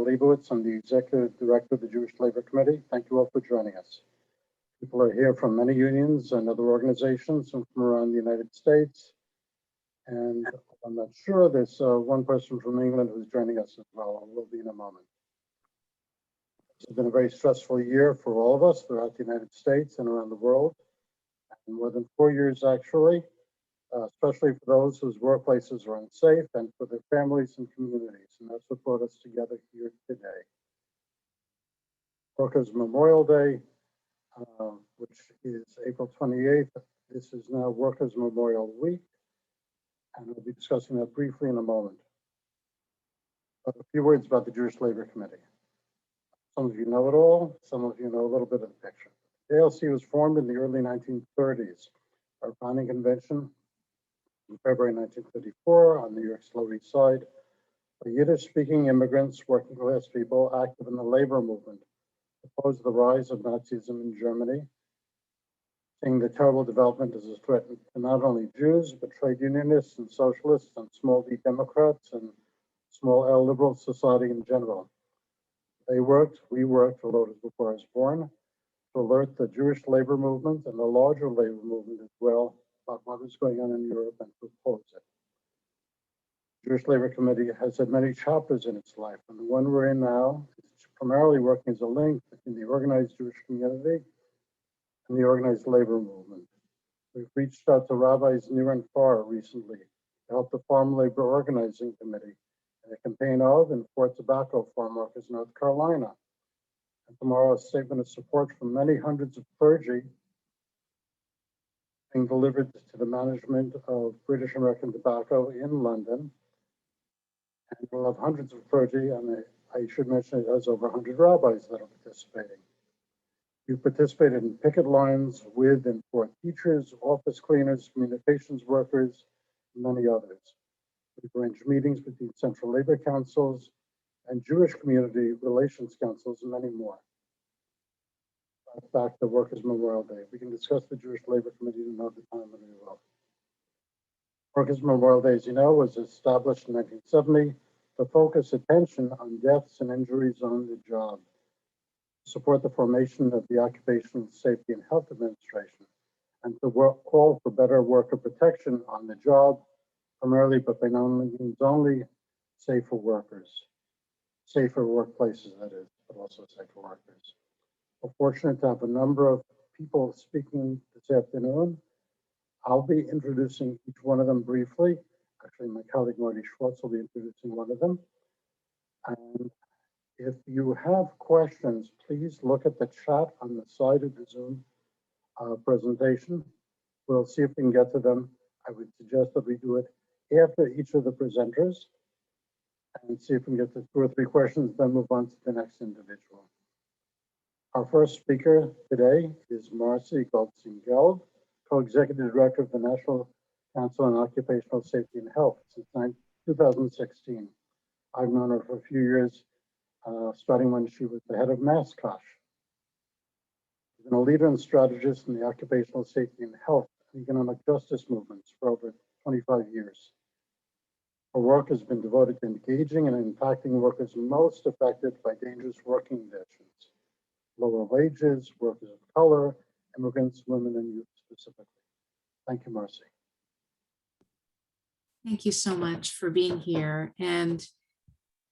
Leibowitz. I'm the Executive Director of the Jewish Labor Committee. Thank you all for joining us. People are here from many unions and other organizations and from around the United States. And I'm not sure, there's one person from England who's joining us as well. Will be in a moment. It's been a very stressful year for all of us throughout the United States and around the world. And more than 4 years, actually, especially for those whose workplaces are unsafe and for their families and communities. And that's what brought us together here today. Workers Memorial Day, which is April 28th. This is now Workers Memorial Week, and we'll be discussing that briefly in a moment. But a few words about the Jewish Labor Committee. Some of you know it all, some of you know a little bit of the picture. JLC was formed in the early 1930s. Our founding convention in February 1934 on New York's Lower East Side, by Yiddish-speaking immigrants, working class people active in the labor movement, opposed the rise of Nazism in Germany, seeing the terrible development as a threat to not only Jews, but trade unionists and socialists and small d Democrats and small L liberal society in general. They worked, we worked, although it was before I was born, to alert the Jewish labor movement and the larger labor movement as well about what was going on in Europe and to oppose it. The Jewish Labor Committee has had many chapters in its life, and the one we're in now is primarily working as a link between the organized Jewish community and the organized labor movement. We've reached out to rabbis near and far recently to help the Farm Labor Organizing Committee in a campaign of and for tobacco farm workers in North Carolina. And tomorrow, a statement of support from many hundreds of clergy being delivered to the management of British American Tobacco in London. And we'll have hundreds of clergy, and I should mention it has over 100 rabbis that are participating. We participated in picket lines with and for teachers, office cleaners, communications workers, and many others. We've arranged meetings between Central Labor Councils and Jewish Community Relations Councils, and many more. Back to Workers Memorial Day. We can discuss the Jewish Labor Committee another time, and we will. Workers Memorial Day, as you know, was established in 1970 to focus attention on deaths and injuries on the job, support the formation of the Occupational Safety and Health Administration, and to call for better worker protection on the job, primarily, but by no means only, safer workers. Safer workplaces, that is, but also safer workers. We're fortunate to have a number of people speaking this afternoon. I'll be introducing each one of them briefly. Actually, my colleague Marty Schwartz will be introducing one of them. And if you have questions, please look at the chat on the side of the Zoom presentation. We'll see if we can get to them. I would suggest that we do it after each of the presenters and see if we can get to 2 or 3 questions, then move on to the next individual. Our first speaker today is Marcy Goldstein-Gelb, Co-Executive Director of the National Council on Occupational Safety and Health since 2016. I've known her for a few years, starting when she was the head of MassCosh. She's been a leader and strategist in the occupational safety and health and economic justice movements for over 25 years. Her work has been devoted to engaging and impacting workers most affected by dangerous working conditions, lower wages, workers of color, immigrants, women, and youth specifically. Thank you, Marcy. Thank you so much for being here. And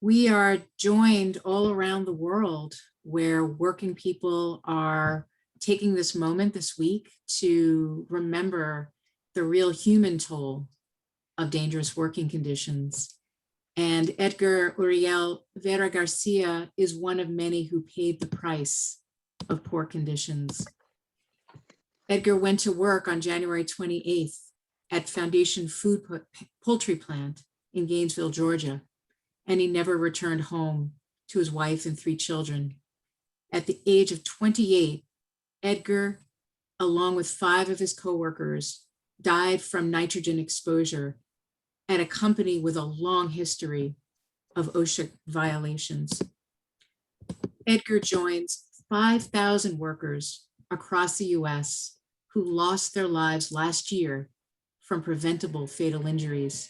we are joined all around the world where working people are taking this moment this week to remember the real human toll of dangerous working conditions. And Edgar Uriel Vera Garcia is one of many who paid the price of poor conditions. Edgar went to work on January 28th at Foundation Food Poultry Plant in Gainesville, Georgia, and he never returned home to his wife and 3 children. At the age of 28, Edgar, along with 5 of his coworkers, died from nitrogen exposure at a company with a long history of OSHA violations. Edgar joins 5,000 workers across the US who lost their lives last year from preventable fatal injuries,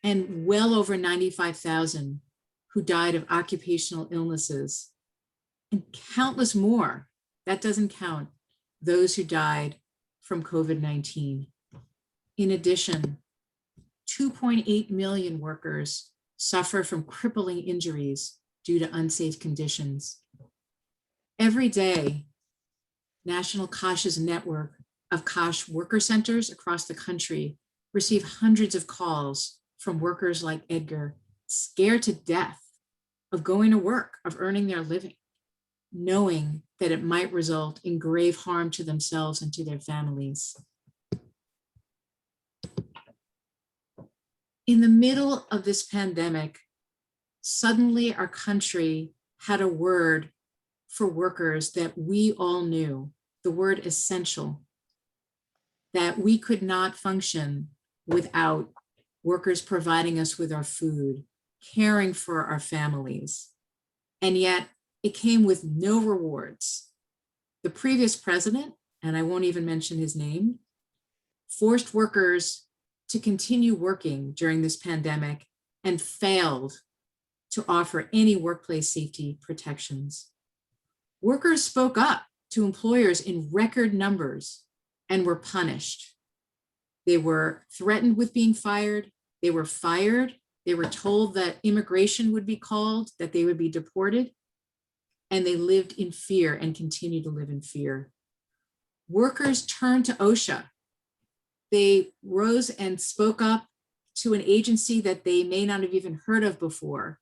and well over 95,000 who died of occupational illnesses, and countless more. That doesn't count those who died from COVID-19. In addition, 2.8 million workers suffer from crippling injuries due to unsafe conditions. Every day, National COSH's network of COSH worker centers across the country receive hundreds of calls from workers like Edgar, scared to death of going to work, of earning their living, knowing that it might result in grave harm to themselves and to their families. In the middle of this pandemic, suddenly our country had a word for workers that we all knew, the word essential, that we could not function without workers providing us with our food, caring for our families. And yet it came with no rewards. The previous president, and I won't even mention his name, forced workers to continue working during this pandemic and failed to offer any workplace safety protections. Workers spoke up to employers in record numbers and were punished. They were threatened with being fired. They were fired. They were told that immigration would be called, that they would be deported, and they lived in fear and continue to live in fear. Workers turned to OSHA. They rose and spoke up to an agency that they may not have even heard of before,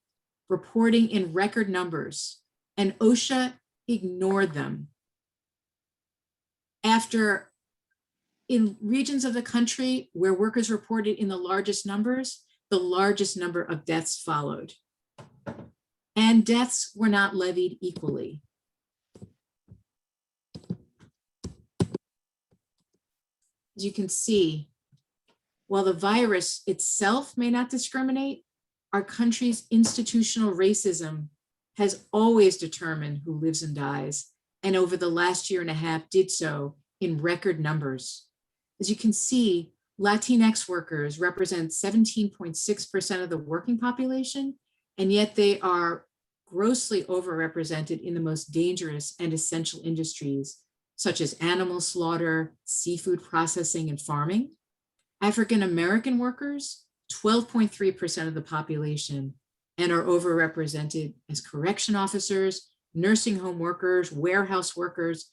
reporting in record numbers, and OSHA ignored them. After, in regions of the country where workers reported in the largest numbers, the largest number of deaths followed. And deaths were not levied equally. As you can see, while the virus itself may not discriminate, our country's institutional racism has always determined who lives and dies, and over the last year and a half did so in record numbers. As you can see, Latinx workers represent 17.6% of the working population, and yet they are grossly overrepresented in the most dangerous and essential industries, such as animal slaughter, seafood processing, and farming. African-American workers, 12.3% of the population, and are overrepresented as correction officers, nursing home workers, warehouse workers,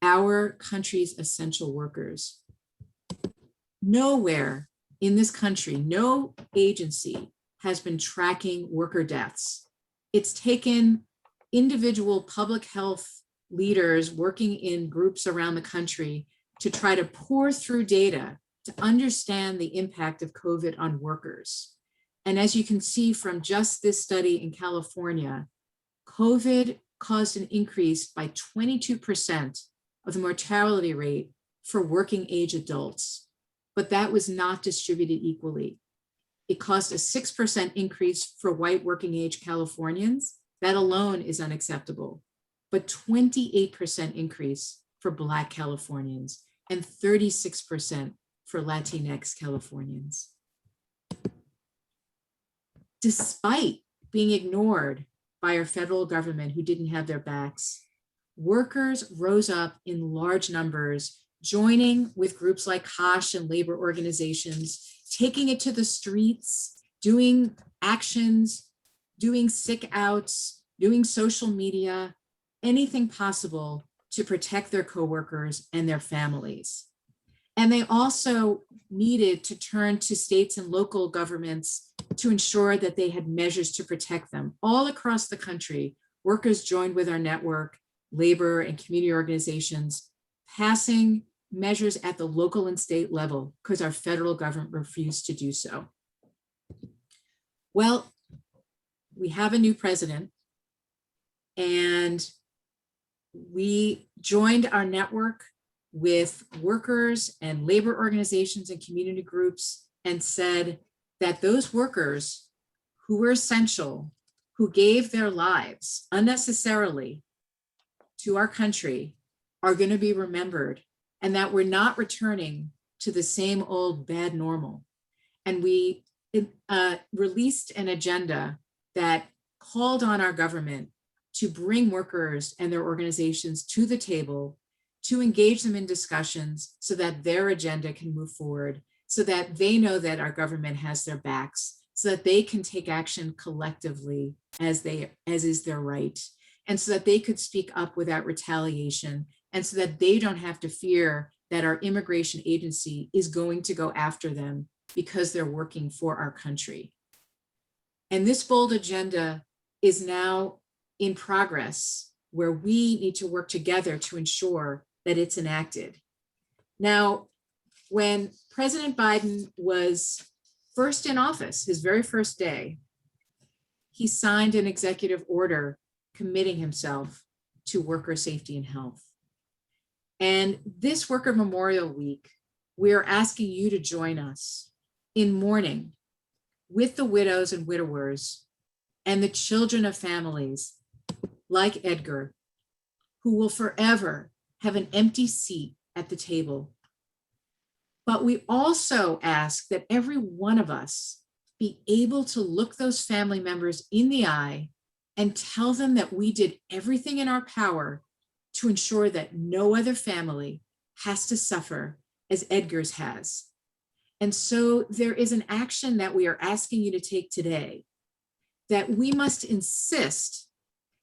our country's essential workers. Nowhere in this country, no agency has been tracking worker deaths. It's taken individual public health leaders working in groups around the country to try to pour through data to understand the impact of COVID on workers. And as you can see from just this study in California, COVID caused an increase by 22% of the mortality rate for working age adults, but that was not distributed equally. It caused a 6% increase for white working age Californians. That alone is unacceptable, but 28% increase for Black Californians and 36% for Latinx Californians. Despite being ignored by our federal government who didn't have their backs, workers rose up in large numbers, joining with groups like COSH and labor organizations, taking it to the streets, doing actions, doing sick outs, doing social media, anything possible to protect their coworkers and their families. And they also needed to turn to states and local governments to ensure that they had measures to protect them. All across the country, workers joined with our network, labor and community organizations, passing measures at the local and state level because our federal government refused to do so. Well, we have a new president, and we joined our network with workers and labor organizations and community groups and said that those workers who were essential, who gave their lives unnecessarily to our country, are going to be remembered, and that we're not returning to the same old bad normal. And we released an agenda that called on our government to bring workers and their organizations to the table, to engage them in discussions so that their agenda can move forward, so that they know that our government has their backs, so that they can take action collectively as is their right, and so that they could speak up without retaliation, and so that they don't have to fear that our immigration agency is going to go after them because they're working for our country. And this bold agenda is now in progress, where we need to work together to ensure that it's enacted. Now, when President Biden was first in office, his very first day, he signed an executive order committing himself to worker safety and health. And this Worker Memorial Week, we are asking you to join us in mourning with the widows and widowers and the children of families like Edgar, who will forever have an empty seat at the table. But we also ask that every one of us be able to look those family members in the eye and tell them that we did everything in our power to ensure that no other family has to suffer as Edgar's has. And so there is an action that we are asking you to take today, that we must insist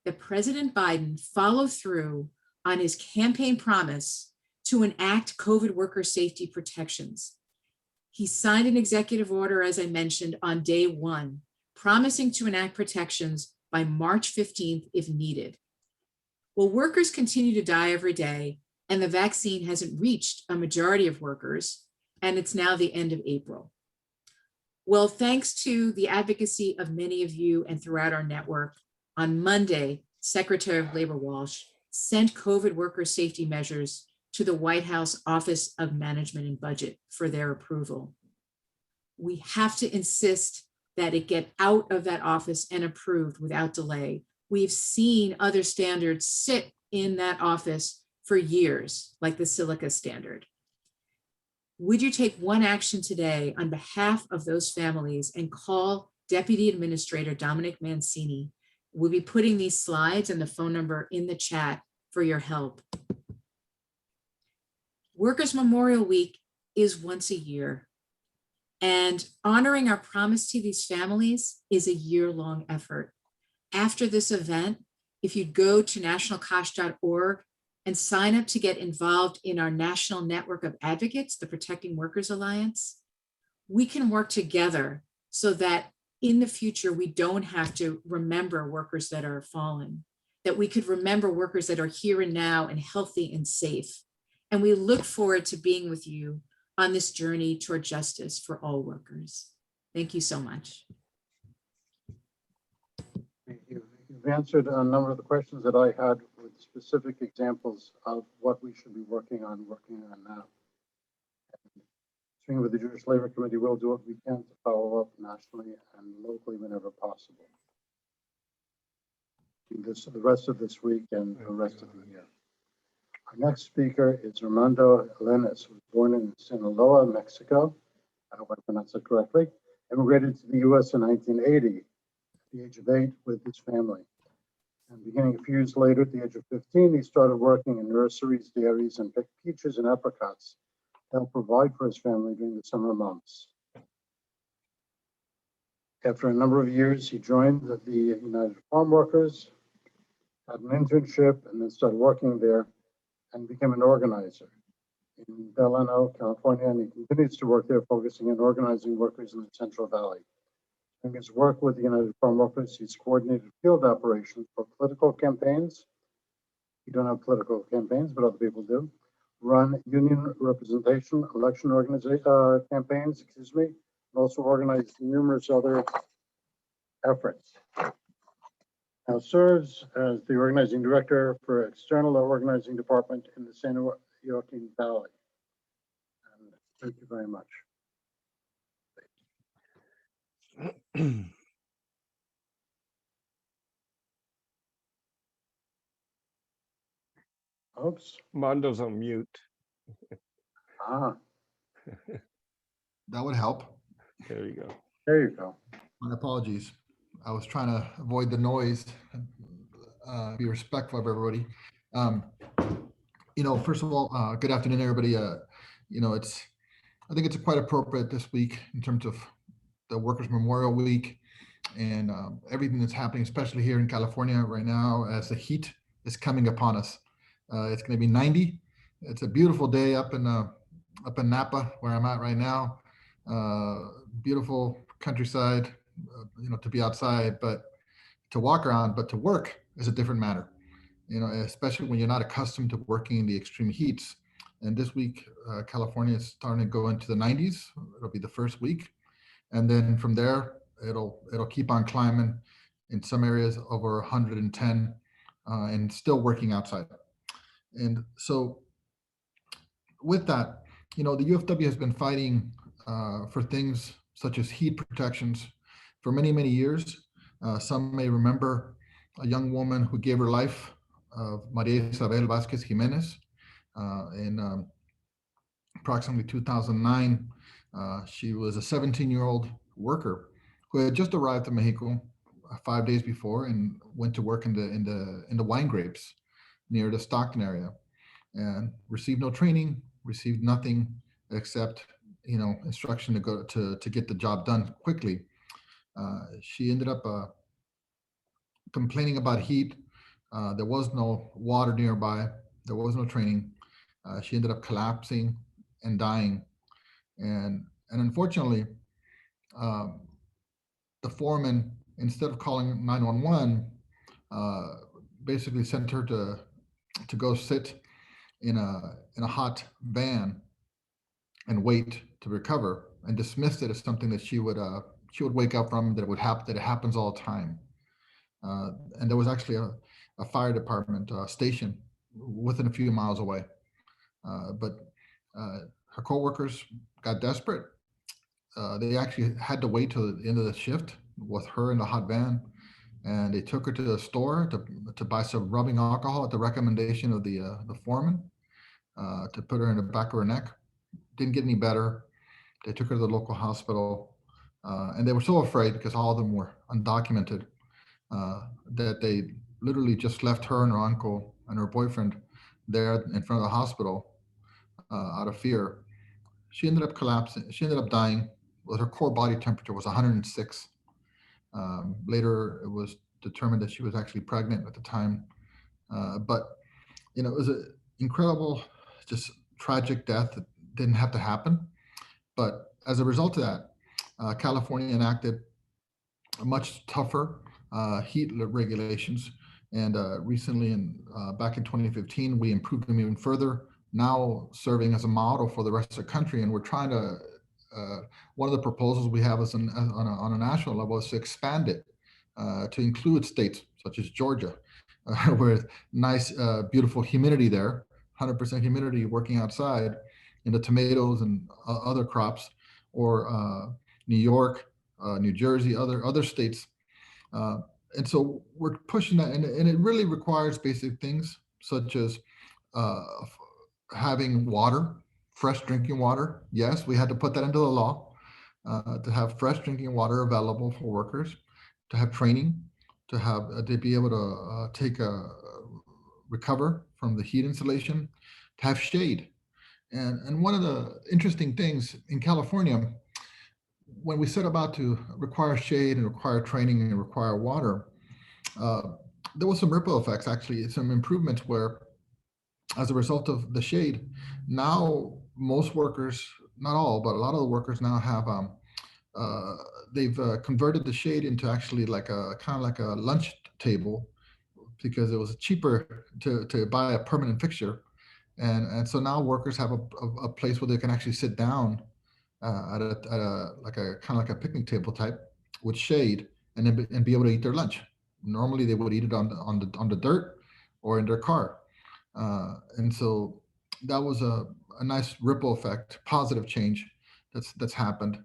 that President Biden follow through on his campaign promise to enact COVID worker safety protections. He signed an executive order, as I mentioned, on day one, promising to enact protections by March 15th if needed. Well, workers continue to die every day, and the vaccine hasn't reached a majority of workers, and it's now the end of April. Well, thanks to the advocacy of many of you and throughout our network, on Monday, Secretary of Labor Walsh sent COVID worker safety measures to the White House Office of Management and Budget for their approval. We have to insist that it get out of that office and approved without delay. We've seen other standards sit in that office for years, like the silica standard. Would you take one action today on behalf of those families and call Deputy Administrator Dominic Mancini? We'll be putting these slides and the phone number in the chat for your help. Workers' Memorial Week is once a year, and honoring our promise to these families is a year-long effort. After this event, if you'd go to nationalcosh.org and sign up to get involved in our national network of advocates, the Protecting Workers Alliance, we can work together so that in the future, we don't have to remember workers that are fallen, that we could remember workers that are here and now and healthy and safe. And we look forward to being with you on this journey toward justice for all workers. Thank you so much. Thank you. You've answered a number of the questions that I had with specific examples of what we should be working on now. Between with the Jewish Labor Committee, we'll do what we can to follow up nationally and locally whenever possible. The rest of this week and the rest of the year. Our next speaker is Armando Elenes, who was born in Sinaloa, Mexico. I hope I pronounced it correctly. Immigrated to the US in 1980 at the age of 8 with his family. And beginning a few years later, at the age of 15, he started working in nurseries, dairies, and picked peaches and apricots to help provide for his family during the summer months. After a number of years, he joined the United Farm Workers, had an internship, and then started working there and became an organizer in Delano, California, and he continues to work there, focusing on organizing workers in the Central Valley. In his work with the United Farm Workers, he's coordinated field operations for political campaigns. You don't have political campaigns, but other people do. Run union representation, election campaigns, and also organized numerous other efforts. Now serves as the organizing director for external organizing department in the San Joaquin Valley. And thank you very much. Oops. Mondo's on mute. Ah, That would help. There you go. there you go. My apologies. I was trying to avoid the noise, be respectful of everybody. Um, First of all, good afternoon, everybody. It's I think it's quite appropriate this week in terms of the Workers Memorial Week and everything that's happening, especially here in California right now, as the heat is coming upon us. It's going to be 90. It's a beautiful day up in Napa, where I'm at right now. Beautiful countryside, to be outside, but to walk around, but to work is a different matter. Especially when you're not accustomed to working in the extreme heats. And this week, California is starting to go into the 90s. It'll be the first week, and then from there, it'll keep on climbing. In some areas, over 110, and still working outside. And so, with that, the UFW has been fighting for things such as heat protections for many, many years. Some may remember a young woman who gave her life, Maria Isabel Vasquez Jimenez, in approximately 2009. She was a 17-year-old worker who had just arrived to Mexico 5 days before and went to work in the wine grapes near the Stockton area, and received no training, received nothing except instruction to go to get the job done quickly. She ended up complaining about heat. There was no water nearby. There was no training. She ended up collapsing and dying. And unfortunately, um, the foreman, instead of calling 911, basically sent her to go sit in a hot van and wait to recover, and dismissed it as something that she would wake up from, that it would happen, that it happens all the time. And there was actually a fire department station within a few miles away. But her coworkers got desperate. They actually had to wait till the end of the shift with her in the hot van, and they took her to the store to buy some rubbing alcohol at the recommendation of the foreman, to put her in the back of her neck. Didn't get any better. They took her to the local hospital, and they were so afraid, because all of them were undocumented, that they literally just left her and her uncle and her boyfriend there in front of the hospital, out of fear. She ended up collapsing. She ended up dying. Well, her core body temperature was 106. Later, it was determined that she was actually pregnant at the time. But it was an incredible, just tragic death that didn't have to happen. But as a result of that, California enacted a much tougher heat regulations. And recently, back in 2015, we improved them even further, now serving as a model for the rest of the country. And we're trying to, one of the proposals we have is on a national level is to expand it to include states such as Georgia, with nice, beautiful humidity there, 100% humidity working outside in the tomatoes and other crops, or New York, New Jersey, other states. And so we're pushing that, and it really requires basic things such as uh, having water, fresh drinking water. Yes, we had to put that into the law, to have fresh drinking water available for workers, to have training, to be able to recover from the heat insulation, to have shade. And one of the interesting things in California, when we set about to require shade and require training and require water, uh, there was some ripple effects, actually, some improvements where, as a result of the shade, now most workers, not all, but a lot of the workers now have, uh, they've converted the shade into actually like a kind of like a lunch table, because it was cheaper to buy a permanent fixture. And so now workers have a place where they can actually sit down, at a like a kind of like a picnic table type with shade, and then and be able to eat their lunch. Normally they would eat it on the dirt or in their car, and so that was a nice ripple effect, positive change that's happened.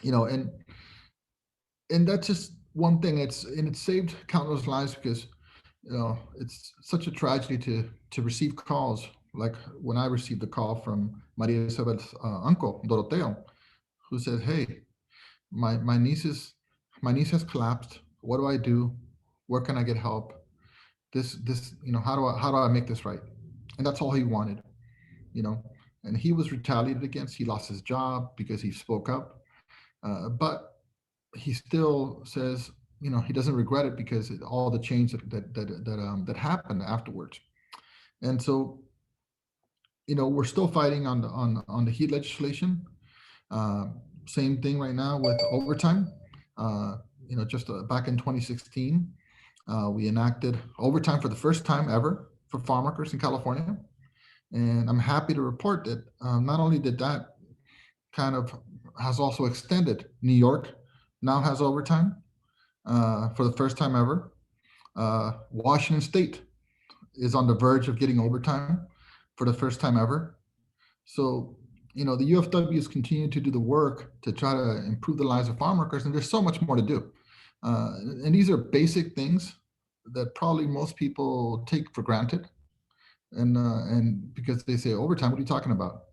And that's just one thing. It saved countless lives, because it's such a tragedy to receive calls like when I received a call from Maria Isabel's uncle Doroteo, who said, "Hey, my niece's my niece has collapsed. What do I do? Where can I get help? How do I make this right? And that's all he wanted, you know. And he was retaliated against. He lost his job because he spoke up. But he still says, he doesn't regret it because all the change that happened afterwards. And so, we're still fighting on the heat legislation. Uh, Same thing right now with overtime. Just back in 2016, we enacted overtime for the first time ever for farm workers in California. And I'm happy to report that not only did that kind of has also extended, New York now has overtime for the first time ever. Washington State is on the verge of getting overtime for the first time ever. So, the UFWs continue to do the work to try to improve the lives of farm workers, and there's so much more to do. And these are basic things that probably most people take for granted, and because they say overtime, what are you talking about?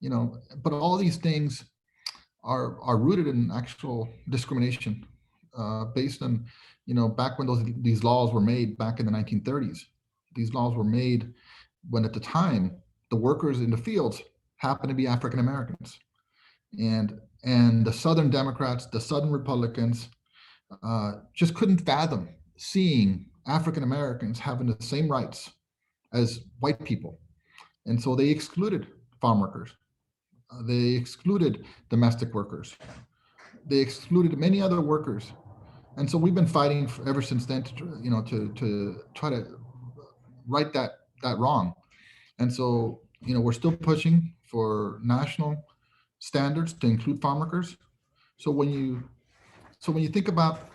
But all these things are rooted in actual discrimination, based on, back when these laws were made back in the 1930s. These laws were made when at the time the workers in the fields happened to be African Americans, and the Southern Democrats, the Southern Republicans, just couldn't fathom seeing African Americans having the same rights as white people, and so they excluded farm workers. They excluded domestic workers. They excluded many other workers, and so we've been fighting ever since then to try to right that wrong. And so we're still pushing for national standards to include farm workers. So when you think about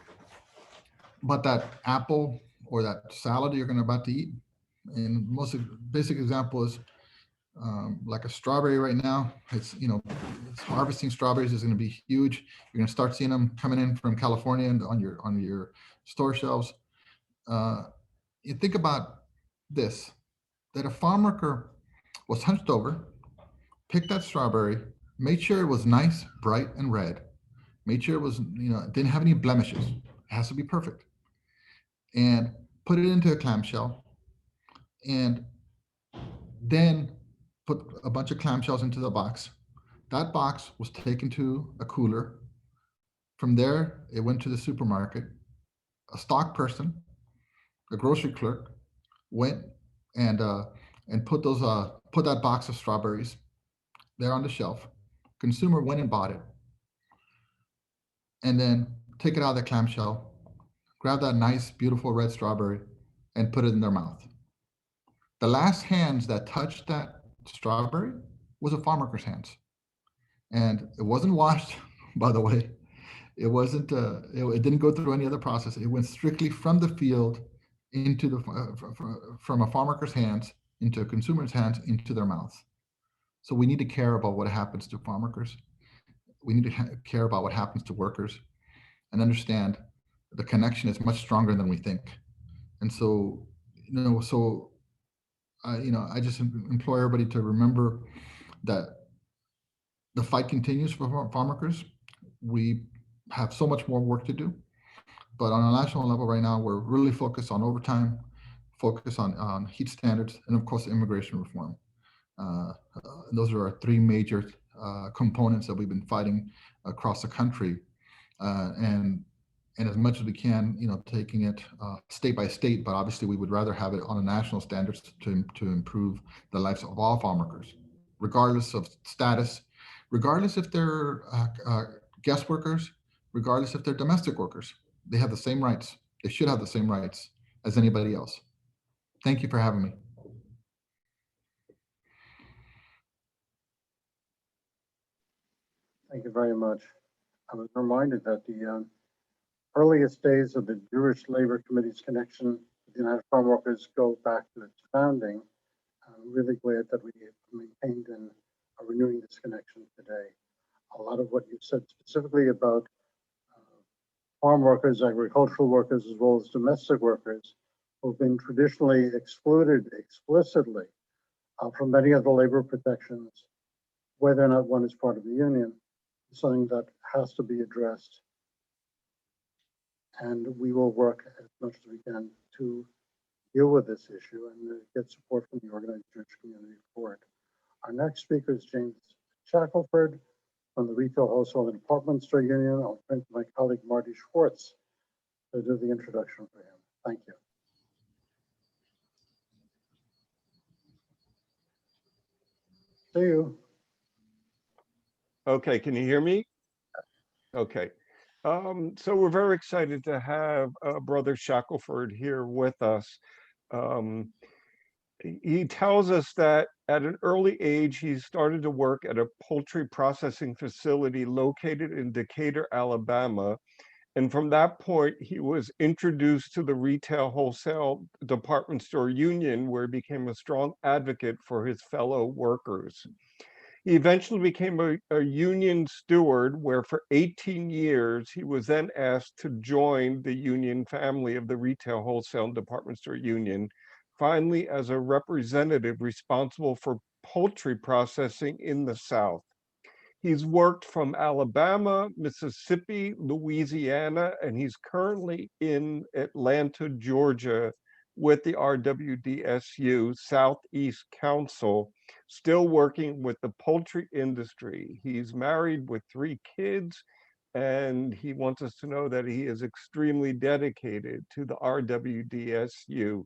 that apple or that salad you're about to eat, and most basic example is like a strawberry right now. It's harvesting strawberries is going to be huge. You're going to start seeing them coming in from California and on your store shelves. You think about this, that a farm worker was hunched over, picked that strawberry, made sure it was nice, bright, and red, made sure it was, didn't have any blemishes. It has to be perfect. And put it into a clamshell, and then put a bunch of clamshells into the box. That box was taken to a cooler. From there, it went to the supermarket. A stock person, a grocery clerk, went and put that box of strawberries there on the shelf. Consumer went and bought it, and then take it out of the clamshell, grab that nice, beautiful red strawberry, and put it in their mouth. The last hands that touched that strawberry was a farm worker's hands, and it wasn't washed, by the way. It wasn't. It didn't go through any other process. It went strictly from the field into from a farm worker's hands into a consumer's hands into their mouth. So we need to care about what happens to farm workers. We need to care about what happens to workers, and understand the connection is much stronger than we think. And so, I just implore everybody to remember that the fight continues for farm workers. We have so much more work to do, but on a national level right now, we're really focused on overtime, focus on heat standards, and of course, immigration reform. Those are our three major components that we've been fighting across the country, and as much as we can, taking it state by state. But obviously, we would rather have it on a national standards to improve the lives of all farm workers, regardless of status, regardless if they're guest workers, regardless if they're domestic workers. They have the same rights. They should have the same rights as anybody else. Thank you for having me. Thank you very much. I was reminded that the earliest days of the Jewish Labor Committee's connection with the United Farm Workers go back to its founding. I'm really glad that we maintained and are renewing this connection today. A lot of what you said specifically about farm workers, agricultural workers, as well as domestic workers, who've been traditionally excluded explicitly from many of the labor protections, whether or not one is part of the union, is something that has to be addressed And we will work as much as we can to deal with this issue and get support from the organized Jewish community for it. Our next speaker is James Shackelford from the Retail Wholesale and Department Store Union. I'll turn to my colleague Marty Schwartz to do the introduction for him. Thank you. See you. Okay, can you hear me? Okay. So we're very excited to have Brother Shackelford here with us. He tells us that at an early age, he started to work at a poultry processing facility located in Decatur, Alabama. And from that point, he was introduced to the Retail Wholesale Department Store Union, where he became a strong advocate for his fellow workers. He eventually became a union steward, where for 18 years, he was then asked to join the union family of the Retail Wholesale and Department Store Union, finally as a representative responsible for poultry processing in the South. He's worked from Alabama, Mississippi, Louisiana, and he's currently in Atlanta, Georgia, with the RWDSU Southeast Council, still working with the poultry industry. He's married with 3 kids, and he wants us to know that he is extremely dedicated to the RWDSU.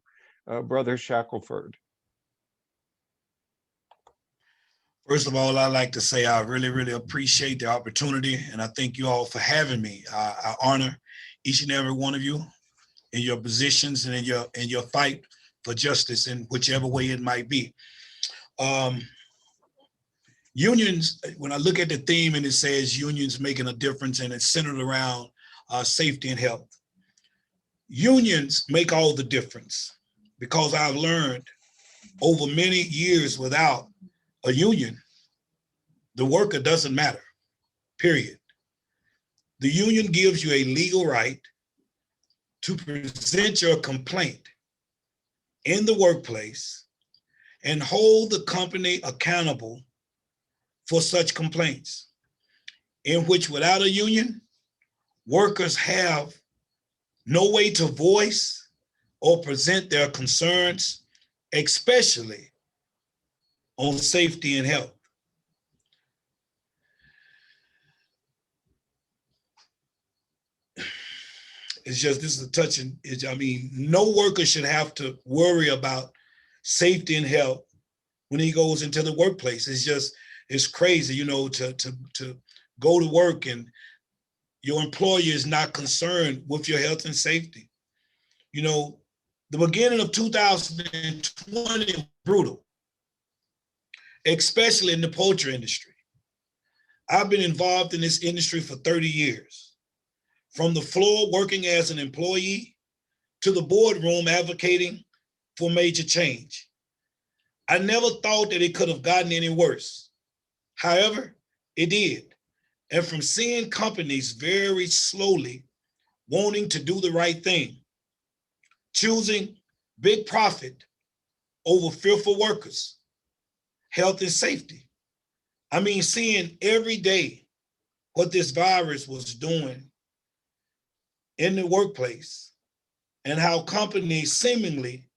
Brother Shackelford. First of all, I'd like to say I really, really appreciate the opportunity, and I thank you all for having me. I honor each and every one of you in your positions and in your fight for justice in whichever way it might be. Unions, when I look at the theme and it says unions making a difference and it's centered around safety and health, unions make all the difference, because I've learned over many years without a union, the worker doesn't matter, period. The union gives you a legal right to present your complaint in the workplace and hold the company accountable for such complaints, in which without a union, workers have no way to voice or present their concerns, especially on safety and health. It's just, this is a touching, I mean, no worker should have to worry about safety and health when he goes into the workplace. It's just, it's crazy, you know, to go to work and your employer is not concerned with your health and safety. You know, the beginning of 2020 was brutal, especially in the poultry industry. I've been involved in this industry for 30 years, from the floor working as an employee to the boardroom advocating for major change. I never thought that it could have gotten any worse. However, it did. And from seeing companies very slowly wanting to do the right thing, choosing big profit over fearful workers, health and safety. I mean, seeing every day what this virus was doing in the workplace and how companies seemingly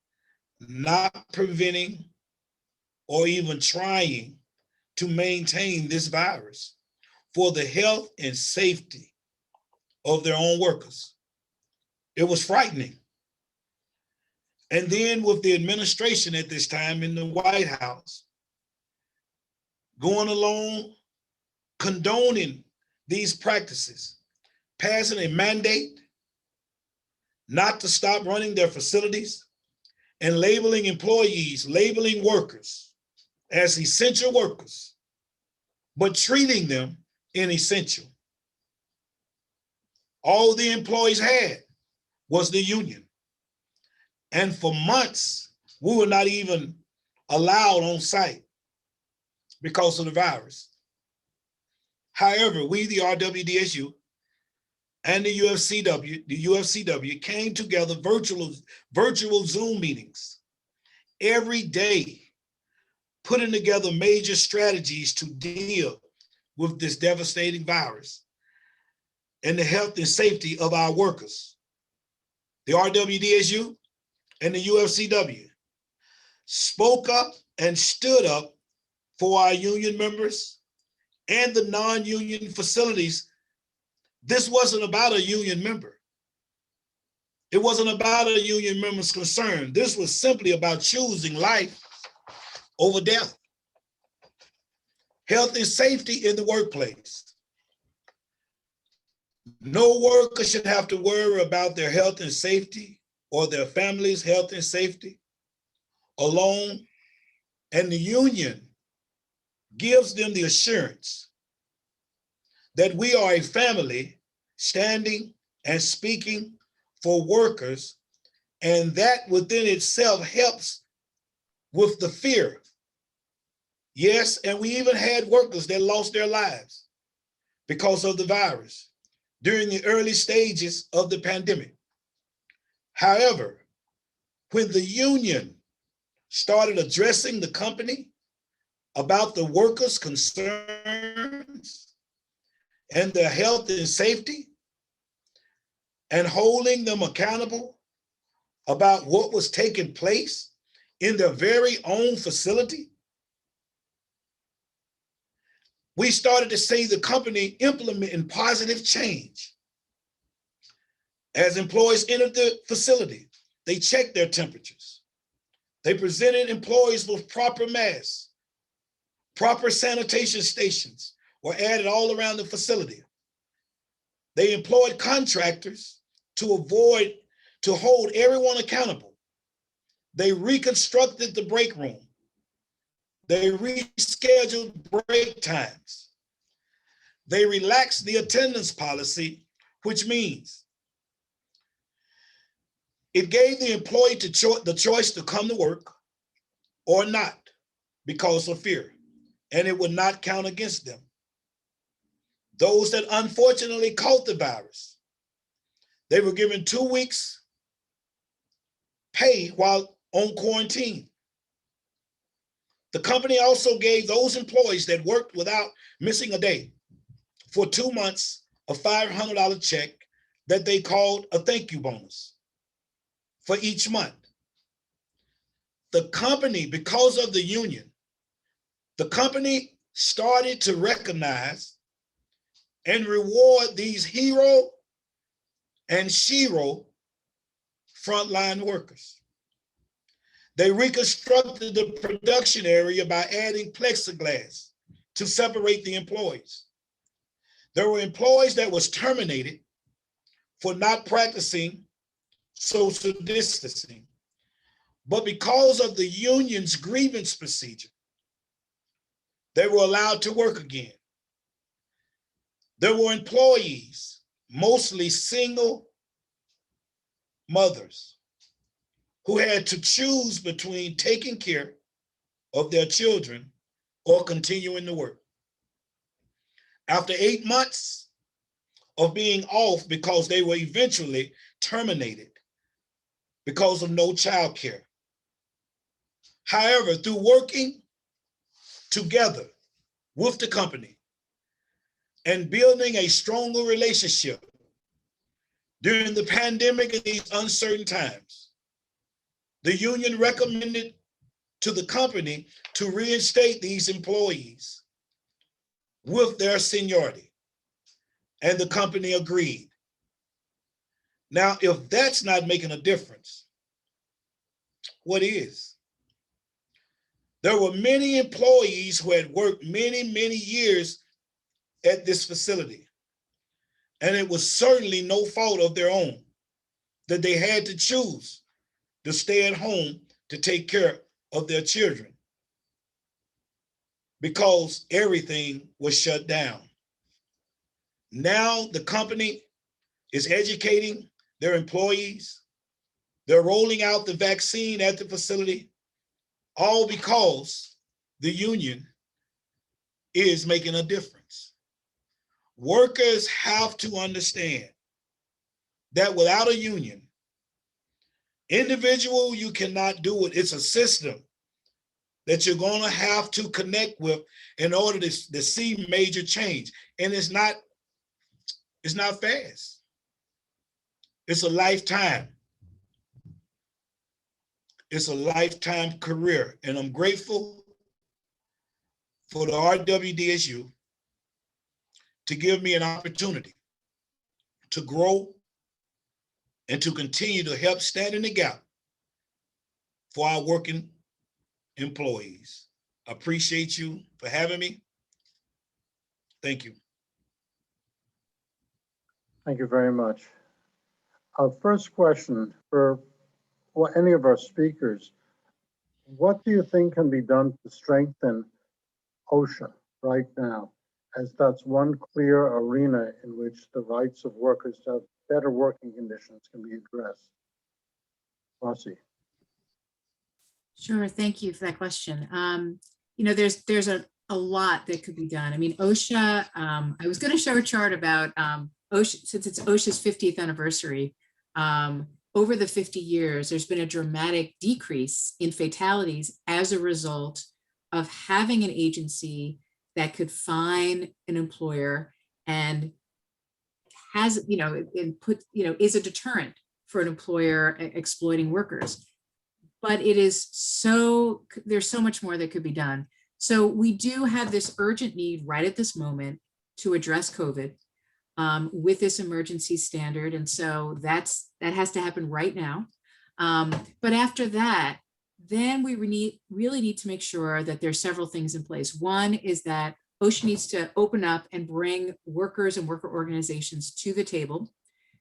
not preventing or even trying to maintain this virus for the health and safety of their own workers. It was frightening. And then with the administration at this time in the White House, going along, condoning these practices, passing a mandate not to stop running their facilities, and labeling employees, labeling workers as essential workers, but treating them inessential. All the employees had was the union. And for months, we were not even allowed on site because of the virus. However, we, the RWDSU and the UFCW came together virtual Zoom meetings every day, putting together major strategies to deal with this devastating virus and the health and safety of our workers. the RWDSU, and the UFCW spoke up and stood up for our union members and the non-union facilities. This wasn't about a union member. It wasn't about a union member's concern. This was simply about choosing life over death. Health and safety in the workplace. No worker should have to worry about their health and safety or their family's health and safety alone. And the union gives them the assurance that we are a family standing and speaking for workers, and that within itself helps with the fear. Yes, and we even had workers that lost their lives because of the virus during the early stages of the pandemic. However, when the union started addressing the company about the workers' concerns and their health and safety and holding them accountable about what was taking place in their very own facility, we started to see the company implementing positive change. As employees entered the facility, they checked their temperatures. They presented employees with proper masks. Proper sanitation stations were added all around the facility. They employed contractors to hold everyone accountable. They reconstructed the break room. They rescheduled break times. They relaxed the attendance policy, which means it gave the employee the choice to come to work or not because of fear, and it would not count against them. Those that unfortunately caught the virus, they were given 2 weeks pay while on quarantine. The company also gave those employees that worked without missing a day for 2 months a $500 check that they called a thank you bonus for each month. The company, because of the union, the company started to recognize and reward these hero and shero frontline workers. They reconstructed the production area by adding plexiglass to separate the employees. There were employees that was terminated for not practicing social distancing, but because of the union's grievance procedure, they were allowed to work again. There were employees, mostly single mothers, who had to choose between taking care of their children or continuing to work. After 8 months of being off because they were eventually terminated because of no child care. However, through working together with the company and building a stronger relationship during the pandemic and these uncertain times, the union recommended to the company to reinstate these employees with their seniority, and the company agreed. Now, if that's not making a difference, what is? There were many employees who had worked many, many years at this facility, and it was certainly no fault of their own that they had to choose to stay at home to take care of their children because everything was shut down. Now the company is educating their employees. They're rolling out the vaccine at the facility, all because the union is making a difference. Workers have to understand that without a union, individual, you cannot do it. It's a system that you're going to have to connect with in order to see major change. And it's not fast. It's a lifetime. It's a lifetime career, and I'm grateful for the RWDSU to give me an opportunity to grow and to continue to help stand in the gap for our working employees. I appreciate you for having me. Thank you. Thank you very much. Our first question for any of our speakers, what do you think can be done to strengthen OSHA right now, as that's one clear arena in which the rights of workers to have better working conditions can be addressed? Rossi. Sure, thank you for that question. There's a lot that could be done. I mean, OSHA, I was going to show a chart about OSHA, since it's OSHA's 50th anniversary. Over the 50 years, there's been a dramatic decrease in fatalities as a result of having an agency that could fine an employer and has, is a deterrent for an employer exploiting workers. But there's so much more that could be done. So we do have this urgent need right at this moment to address COVID with this emergency standard. And so that has to happen right now. But after that, then we really need to make sure that there's several things in place. One is that OSHA needs to open up and bring workers and worker organizations to the table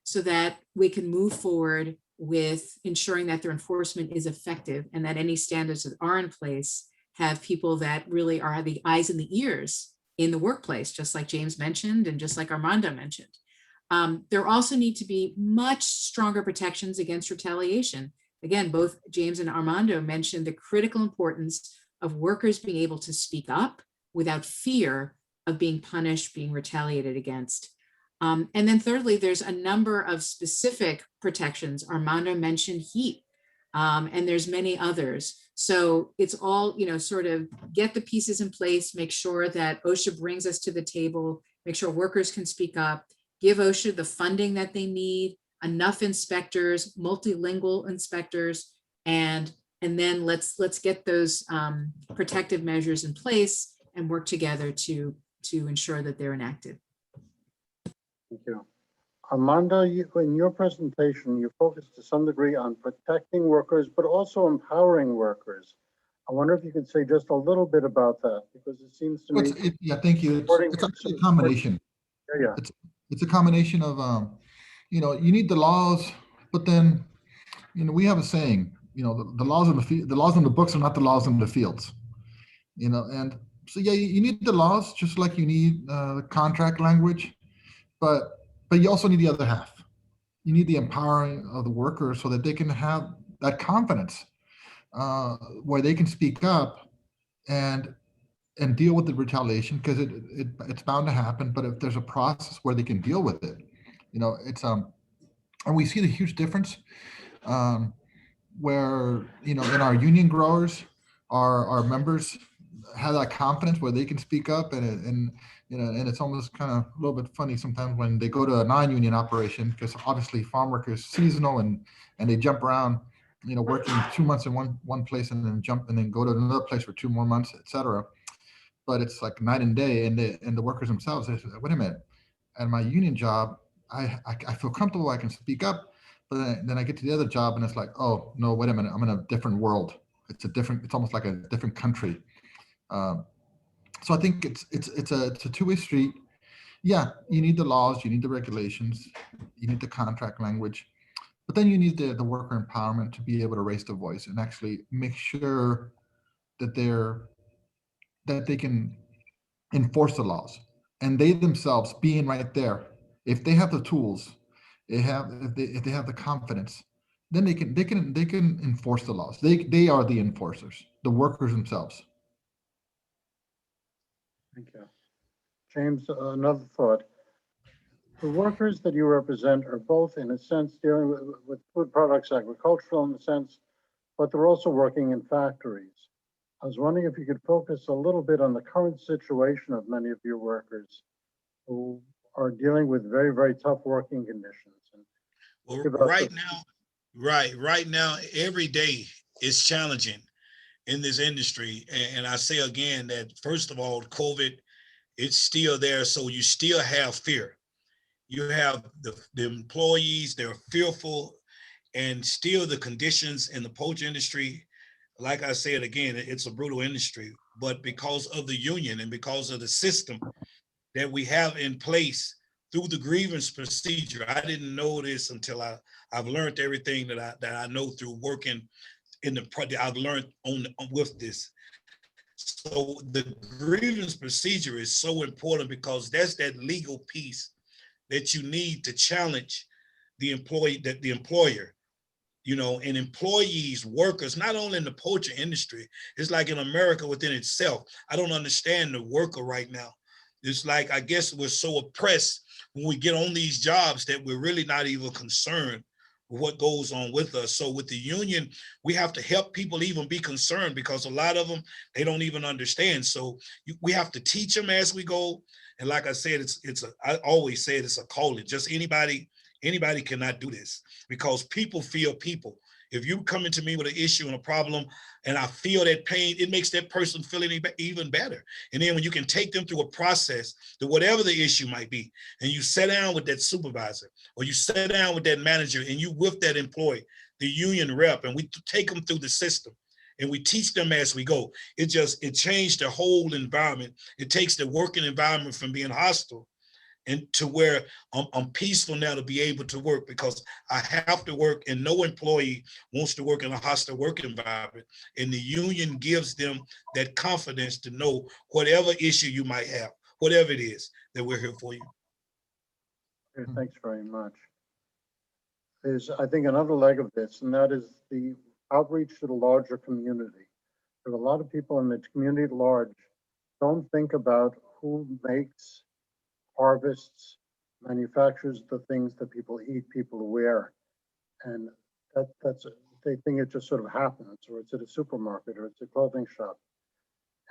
so that we can move forward with ensuring that their enforcement is effective and that any standards that are in place have people that really are the eyes and the ears in the workplace, just like James mentioned and just like Armando mentioned. There also need to be much stronger protections against retaliation. Again, both James and Armando mentioned the critical importance of workers being able to speak up without fear of being punished, being retaliated against. And then thirdly, there's a number of specific protections. Armando mentioned heat, and there's many others. So it's all, sort of get the pieces in place, make sure that OSHA brings us to the table, make sure workers can speak up, give OSHA the funding that they need, enough inspectors, multilingual inspectors, and then let's get those protective measures in place and work together to ensure that they're enacted. Thank you. Armando, in your presentation, you focused to some degree on protecting workers, but also empowering workers. I wonder if you could say just a little bit about that, because it seems to me. Yeah, thank you. It's actually a combination. Yeah. It's a combination of, you need the laws, but then, we have a saying, the laws in the laws in the books are not the laws in the fields, and so yeah, you need the laws just like you need the contract language, but you also need the other half. You need the empowering of the workers so that they can have that confidence where they can speak up and deal with the retaliation, because it's bound to happen. But if there's a process where they can deal with it, it's and we see the huge difference where in our union growers, our members have that confidence where they can speak up, and it's almost kind of a little bit funny sometimes when they go to a non-union operation, because obviously farm work is seasonal and they jump around, working 2 months in one place and then go to another place for 2 more months, etc. But it's like night and day, and the workers themselves, they say, wait a minute, at my union job, I feel comfortable, I can speak up, but then I get to the other job and it's like, oh no, wait a minute, I'm in a different world. It's almost like a different country. So I think it's a two-way street. Yeah, you need the laws, you need the regulations, you need the contract language, but then you need the worker empowerment to be able to raise the voice and actually make sure that they can enforce the laws. And they themselves being right there, if they have the tools, if they have the confidence, then they can enforce the laws. They are the enforcers, the workers themselves. Thank you. James, another thought. The workers that you represent are both, in a sense, dealing with food products, agricultural in a sense, but they're also working in factories. I was wondering if you could focus a little bit on the current situation of many of your workers who are dealing with very, very tough working conditions. Well, right now, every day is challenging in this industry. And I say again that first of all, COVID, it's still there. So you still have fear. You have the employees, they're fearful, and still the conditions in the poultry industry, like I said, again, it's a brutal industry, but because of the union and because of the system that we have in place through the grievance procedure, I didn't know this until I've learned everything that I know through working in the project. I've learned with this. So the grievance procedure is so important because that's that legal piece that you need to challenge the employer, you know, and employees, workers, not only in the poultry industry, it's like in America within itself. I don't understand the worker right now. It's like, I guess we're so oppressed when we get on these jobs that we're really not even concerned with what goes on with us. So with the union, we have to help people even be concerned because a lot of them, they don't even understand. So we have to teach them as we go. And like I said, I always say it's a calling. Just anybody cannot do this because people feel people. If you come into me with an issue and a problem and I feel that pain, it makes that person feel even better. And then when you can take them through a process to whatever the issue might be, and you sit down with that supervisor or you sit down with that manager and you with that employee, the union rep, and we take them through the system and we teach them as we go. It changed the whole environment. It takes the working environment from being hostile and to where I'm peaceful now to be able to work because I have to work and no employee wants to work in a hostile work environment. And the union gives them that confidence to know whatever issue you might have, whatever it is, that we're here for you. Okay, thanks very much. There's, I think, another leg of this, and that is the outreach to the larger community. There are a lot of people in the community at large don't think about who makes, harvests, manufactures the things that people eat, people wear. And they think it just sort of happens, or it's at a supermarket, or it's a clothing shop.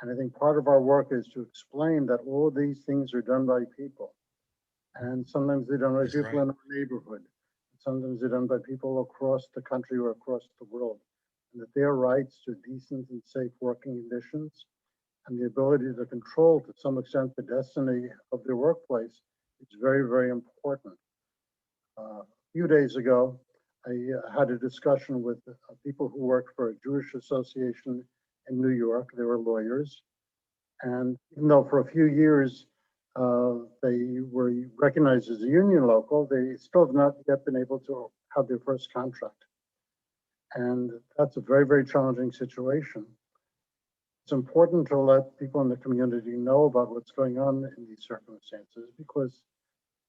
And I think part of our work is to explain that all of these things are done by people. And sometimes they're done by That's people right. in our neighborhood. Sometimes they're done by people across the country or across the world. And that their rights to decent and safe working conditions and the ability to control, to some extent, the destiny of their workplace is very, very important. A few days ago, I had a discussion with people who work for a Jewish association in New York. They were lawyers. And even though for a few years they were recognized as a union local, they still have not yet been able to have their first contract. And that's a very, very challenging situation. It's important to let people in the community know about what's going on in these circumstances because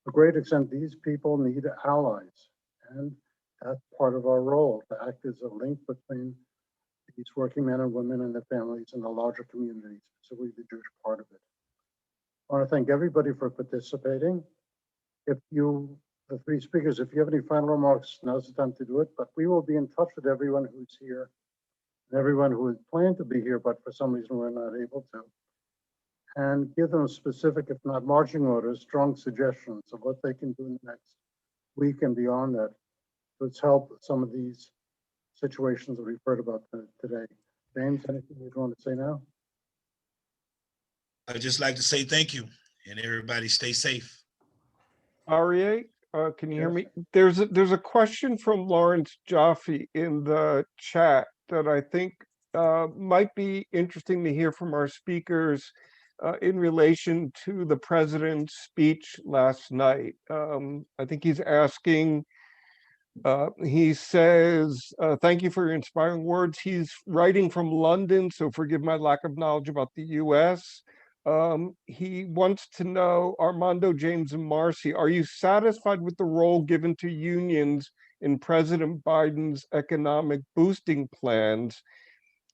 to a great extent, these people need allies. And that's part of our role, to act as a link between these working men and women and their families and the larger community, specifically the Jewish part of it. I want to thank everybody for participating. If you, the three speakers, if you have any final remarks, now's the time to do it, but we will be in touch with everyone who's here and everyone who had planned to be here, but for some reason we're not able to, and give them specific, if not marching orders, strong suggestions of what they can do in the next week and beyond that. Let's help some of these situations that we've heard about today. James, anything you'd want to say now? I'd just like to say thank you and everybody stay safe. Aryeh, can you hear Yes. me? There's a question from Lawrence Jaffe in the chat that I think might be interesting to hear from our speakers in relation to the president's speech last night. I think he's asking, he says, thank you for your inspiring words. He's writing from London, so forgive my lack of knowledge about the US. He wants to know, Armando, James, and Marcy, are you satisfied with the role given to unions in President Biden's economic boosting plans?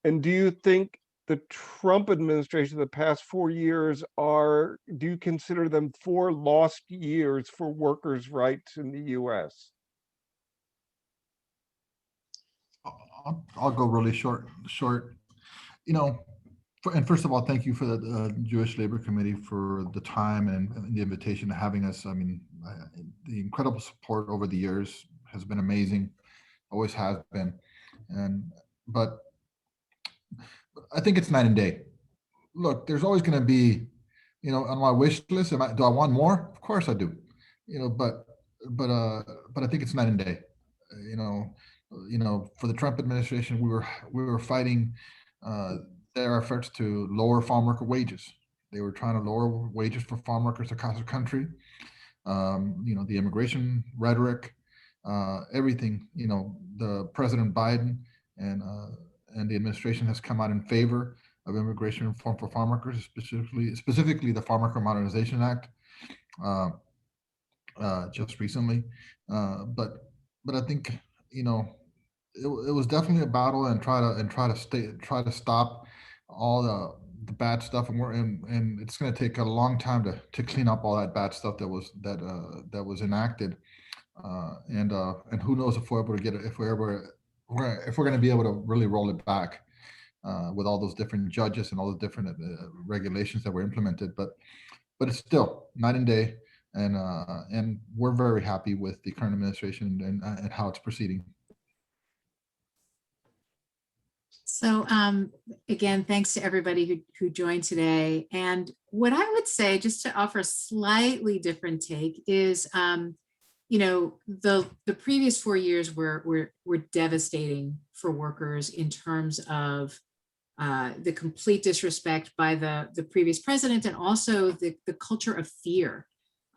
And do you think the Trump administration, the past 4 years, do you consider them 4 lost years for workers' rights in the US? I'll go really short. You know, and first of all, thank you for the Jewish Labor Committee for the time and the invitation to having us. I mean, the incredible support over the years has been amazing, always has been. And but I think it's night and day. Look, there's always going to be, on my wish list. Do I want more? Of course I do. But I think it's night and day. For the Trump administration, we were fighting their efforts to lower farm worker wages. They were trying to lower wages for farm workers across the country. The immigration rhetoric, everything. The President Biden and the administration has come out in favor of immigration reform for farm workers, specifically the Farm Worker Modernization Act, just recently. But I think it was definitely a battle, and try to stop all the bad stuff, and it's going to take a long time to clean up all that bad stuff that was enacted, and who knows if we're able to get it, if we're going to be able to really roll it back. With all those different judges and all the different regulations that were implemented, but it's still night and day, and we're very happy with the current administration and how it's proceeding. So again, thanks to everybody who joined today. And what I would say, just to offer a slightly different take, is the previous 4 years were devastating for workers in terms of the complete disrespect by the previous president, and also the culture of fear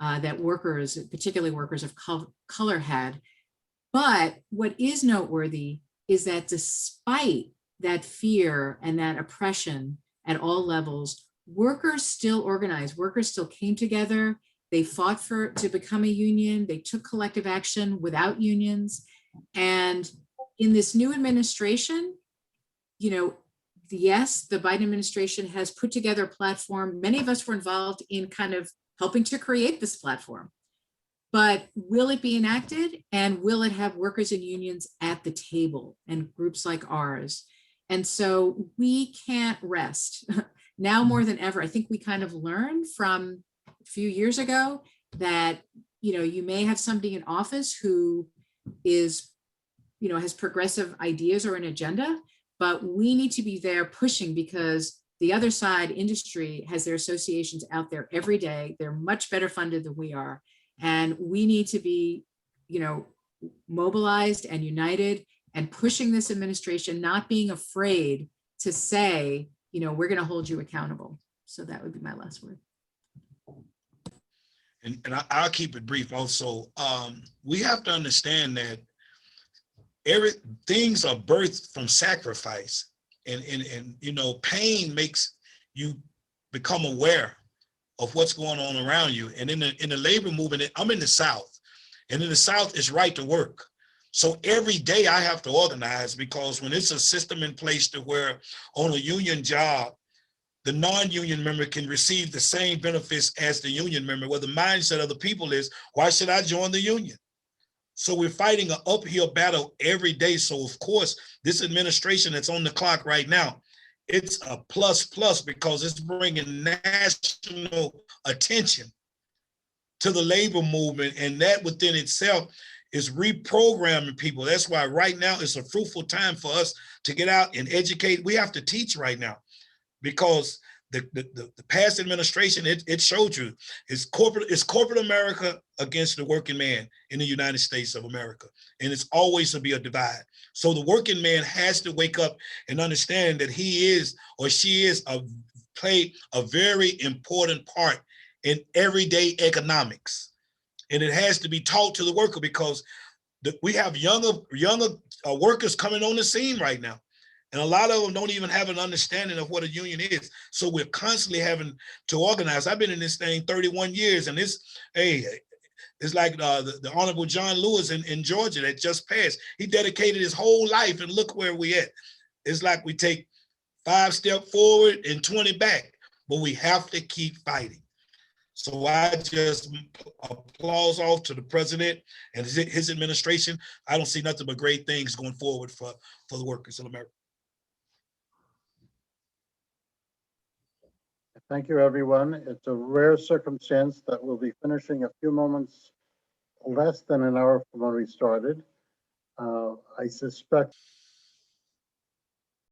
that workers, particularly workers of color, had. But what is noteworthy is that despite that fear and that oppression at all levels, workers still organized, workers still came together. They fought to become a union. They took collective action without unions. And in this new administration, yes, the Biden administration has put together a platform. Many of us were involved in kind of helping to create this platform. But will it be enacted? And will it have workers and unions at the table and groups like ours? And so we can't rest. Now more than ever, I think we kind of learned from a few years ago that, you may have somebody in office who is, has progressive ideas or an agenda, but we need to be there pushing, because the other side, industry, has their associations out there every day. They're much better funded than we are. And we need to be, mobilized and united and pushing this administration, not being afraid to say, we're going to hold you accountable. So that would be my last word. And I'll keep it brief also. We have to understand that things are birthed from sacrifice, and pain makes you become aware of what's going on around you. And in the labor movement, I'm in the South, and in the South it's right to work. So every day I have to organize, because when it's a system in place to where on a union job, the non-union member can receive the same benefits as the union member, where the mindset of the people is, why should I join the union? So we're fighting an uphill battle every day. So of course, this administration that's on the clock right now, it's a plus, because it's bringing national attention to the labor movement. And that within itself is reprogramming people. That's why right now it's a fruitful time for us to get out and educate. We have to teach right now, because the past administration, it showed you, it's corporate America against the working man in the United States of America. And it's always to be a divide. So the working man has to wake up and understand that he is, or she is, play a very important part in everyday economics. And it has to be taught to the worker, because we have younger workers coming on the scene right now. And a lot of them don't even have an understanding of what a union is. So we're constantly having to organize. I've been in this thing 31 years, and it's like the Honorable John Lewis in Georgia that just passed. He dedicated his whole life, and look where we at. It's like we take 5 steps forward and 20 back, but we have to keep fighting. So I just applause off to the president and his administration. I don't see nothing but great things going forward for the workers in America. Thank you, everyone. It's a rare circumstance that we'll be finishing a few moments less than an hour from when we started. I suspect